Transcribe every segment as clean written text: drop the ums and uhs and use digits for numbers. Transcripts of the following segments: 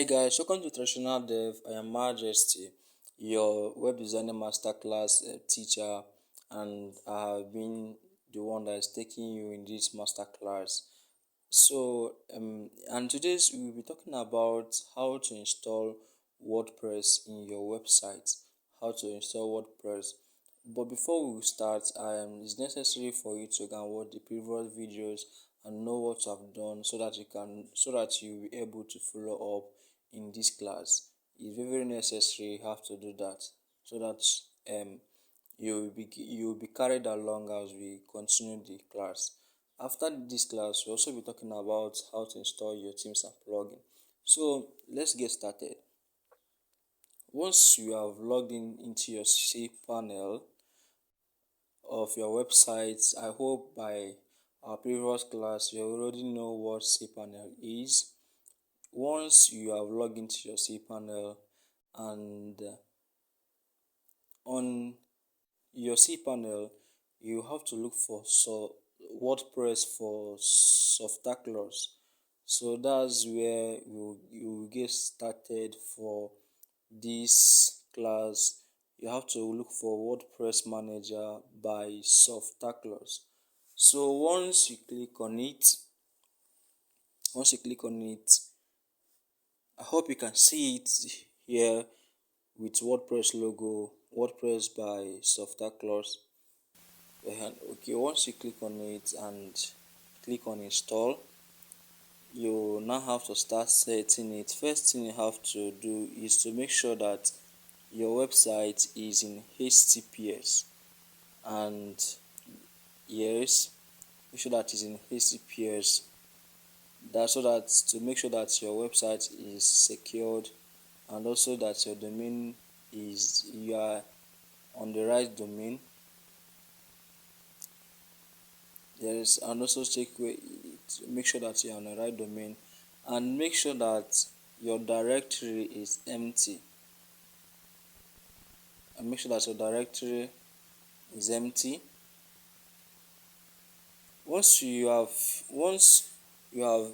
Hi guys, welcome to Traditional Dev. I am Majesty, your web designer masterclass teacher, and I have been the one that is taking you in this masterclass. And today's we will be talking about how to install WordPress in your website. How to install WordPress. But before we start, it's necessary for you to go and watch the previous videos and know what you have done so that you will be able to follow up in this class. It's very necessary you have to do that so that you will be carried along as we continue the class. After this class, we'll also be talking about how to install your themes and plugin. So let's get started. Once you have logged into your cpanel of your website, I hope by our previous class you already know what cpanel is. Once you have logged into your cpanel and on your cpanel, you have to look for WordPress for subtitles. So that's where you will get started for this class. You have to look for WordPress Manager by subtitles. So once you click on it, I hope you can see it here with WordPress logo, WordPress by subtitles. Okay, once you click on it and click on install, you now have to start setting it. First thing you have to do is to make sure that your website is in HTTPS, and yes, make sure that it's in HTTPS. That's so that to make sure that your website is secured, and also that your domain you are on the right domain. Yes, and also make sure that you're on the right domain, and make sure that your directory is empty. And make sure that your directory is empty. Once you have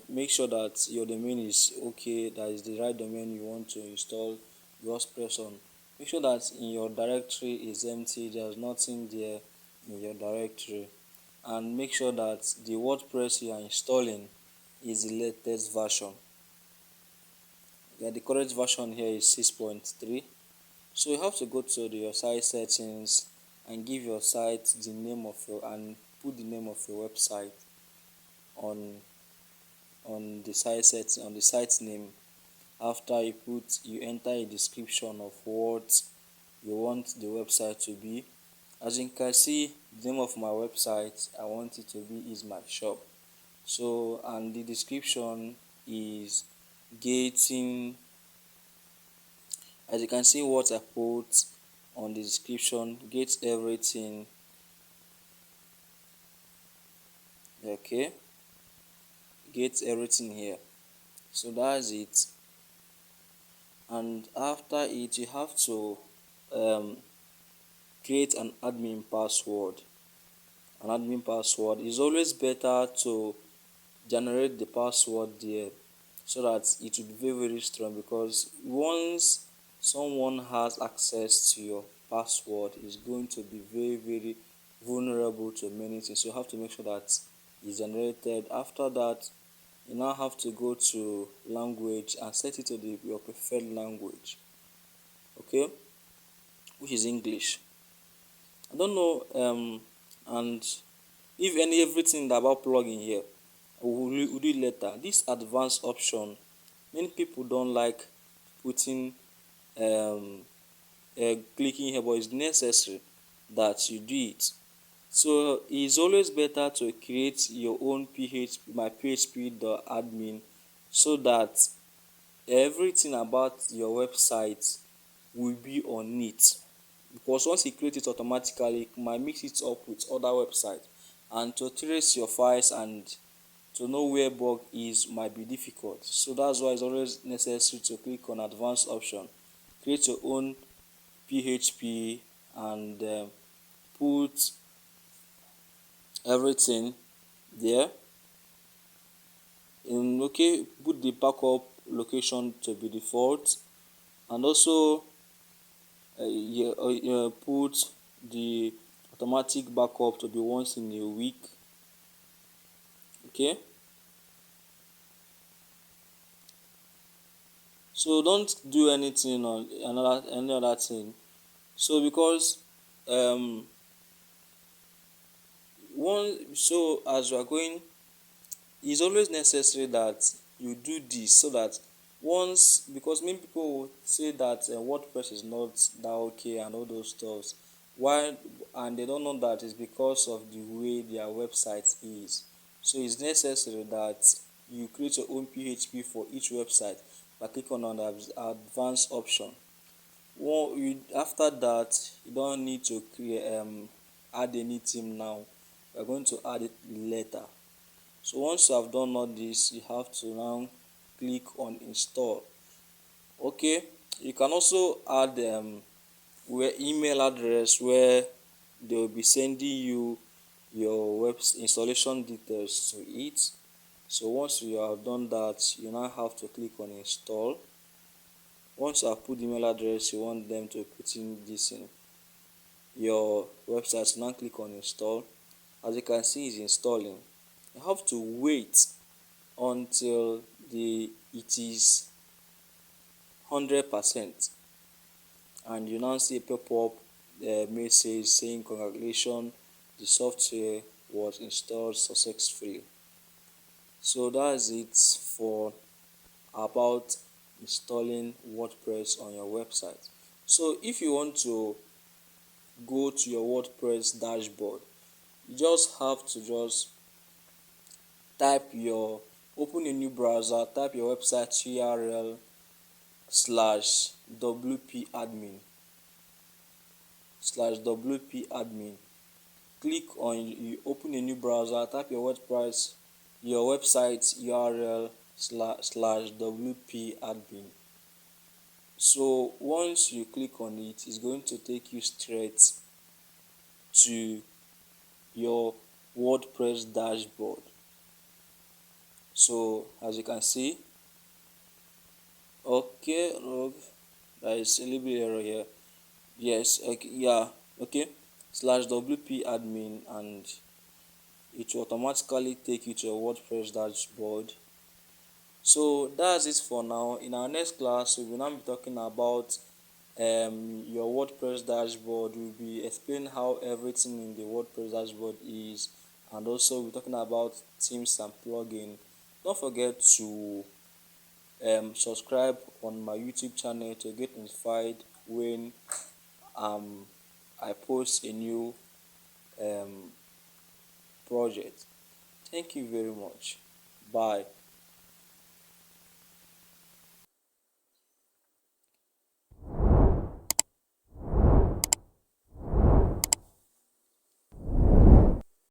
make sure that your domain is okay, that is the right domain you want to install WordPress on. Make sure that in your directory is empty, there's nothing there in your directory, and make sure that the WordPress you are installing is the latest version. Yeah, the current version here is 6.3. So you have to go to your site settings and give your site the name of and put the name of your website on the site name. After you enter a description of what you want the website to be. As you can see, the name of my website I want it to be is my shop. So, and the description is getting, as you can see what I put on the description, get everything. Okay, get everything here. So that's it. And after it, you have to create an admin password. An admin password is always better to generate the password there, so that it will be very strong, because once someone has access to your password, is going to be very vulnerable to many things. So you have to make sure that it's generated. After that, you now have to go to language and set it to your preferred language, okay, which is English. I don't know and if everything about plugin here, we'll do it later. This advanced option, many people don't like putting clicking here, but it's necessary that you do it. So it's always better to create your own php.admin, so that everything about your website will be on it, because once you create it automatically, it might mix it up with other websites, and to trace your files and to know where bug is might be difficult. So that's why it's always necessary to click on advanced option, create your own php, and put everything there. Okay, put the backup location to be default, and also put the automatic backup to be once in a week. Okay, so don't do anything on any other thing. So because um as you are going, it's always necessary that you do this, so that once, because many people will say that WordPress is not that okay and all those stuff, why, and they don't know that it's because of the way their website is. So it's necessary that you create your own PHP for each website by clicking on the advanced option. After that, you don't need to add any theme now. We're going to add it later. So once you have done all this, you have to now click on install. Okay, you can also add where email address where they will be sending you your web installation details to it. So once you have done that, you now have to click on install. Once you have put the email address you want them to put in this in your website, so now click on install. As you can see, it's installing. You have to wait until it is 100%, and you now see a pop-up message saying congratulations, the software was installed successfully. So that's it for about installing WordPress on your website. So if you want to go to your WordPress dashboard, you just have to just open a new browser, type your website URL slash wp admin. Click on, you open a new browser, type your website URL slash wp admin. So once you click on it, it's going to take you straight to your WordPress dashboard. So as you can see, okay, there is a little bit error here. Yes, okay, yeah, okay, slash wp admin, and it will automatically take you to your WordPress dashboard. So that's it for now. In our next class, we will now be talking about your WordPress dashboard. We'll be explaining how everything in the WordPress dashboard is, and also we're talking about themes and plugins. Don't forget to subscribe on my YouTube channel to get notified when I post a new project. Thank you very much. Bye.